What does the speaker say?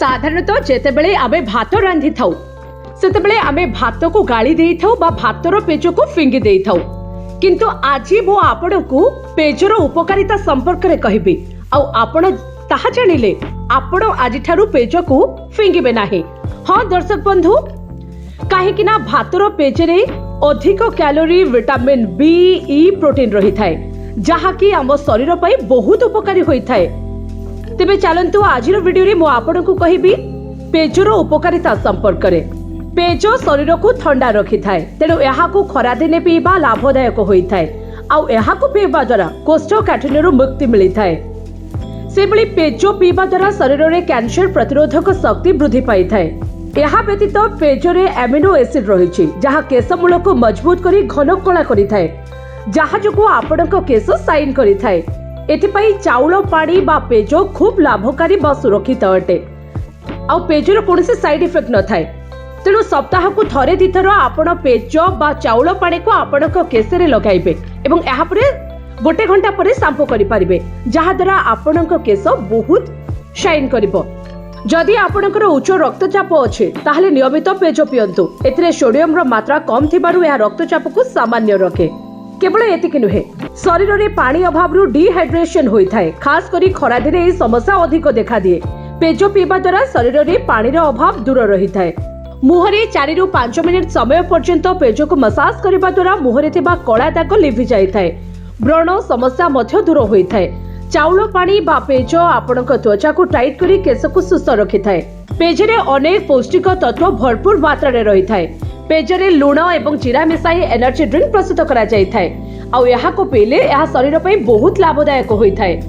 साधारणतः जेतेबेले आमे भात रांधि थाउ सेतेबेले आमे भात को गाली देई थाउ बा भातर पेज को फिंगी देई थाउ। किंतु आजी मो आपणकू पेजर उपकारिता संपर्क रे कहिबी आउ आपण ताहा जानिले आपण आजि ठारू पेज को फिंगिबे नाही। हां दर्शक बंधु, काहेकि ना भातर पेज रे अधिक कैलोरी, विटामिन बी, ई, प्रोटीन रही थाए जहा कि आम शरीर पई बहुत उपकारी होई थाए। तेबे चलंतु आजिर वीडियो रे मो आपनको कहिबी पेजर उपकारिता संपर्क रे। पेज शरीर को ठंडा रखी थाए, तेणु एहाकू खरा दिने पीबा लाभदायक होई थाए। आउ एहाकू पीबा द्वारा कोष्ठकाठिन्यरू मुक्ति मिली थाए। सेबली पेज पीबा द्वारा शरीर रे कैंसर प्रतिरोधक शक्ति वृद्धि पाई थाए। एहा व्यतीत पेज रे एमिनो एसिड रहिछि जहा केश मूल को मजबूत करी घन कला करि थाए, जहा जोगु आपणक केश साइन करि थाए। एथिपाई चाउल पानी बा पेज खूब लाभकारी बा सुरक्षित अटे। आ पेजर कोनोसी साइड इफेक्ट न थाए, तेणु सप्ताह को थरे दिथर आपण पेज बा चाउल पानी को आपणक केश रे लगाइबे एवं एहा परे गोटे घंटा परे शैम्पू करि परिबे, जहा द्वारा आपणक केश बहुत शाइन करिवो। जदि आपणकर उच्च रक्तचाप अछि ताहले नियमित पेज पियंतु। एथिरे सोडियम रो मात्रा कम थिबारु या रक्तचाप को सामान्य रखे। केवल एतिक नुहे, शरीर रे पानी अभाव रु डिहाइड्रेशन होई थाए। खास करी खरा दिने ए समस्या अधिक देखा दिए। पेज पीबा द्वारा शरीर रे पानी रो अभाव दूर रही थाए। मुहरे 4 रु 5 मिनिट समय पर्यंत पेज को मसाज करबा द्वारा मुहरे थिबा कला दाग लिभि जाई थाए। व्रण समस्या मध्य दूर होई थाए। चाउल पानी बा पेज आपणक त्वचा को टाइट करी केश को सुस्थ रखि थाए। पेज रे अनेक पौष्टिक तत्व भरपूर मात्रा रे रही थाए। पेज रे लूण एवं जीरा मिसाई एनर्जी ड्रिंक प्रस्तुत करा जाई थाए। आउ एहा को पीले एहा शरीर पई बहुत लाभदायक होई थाए।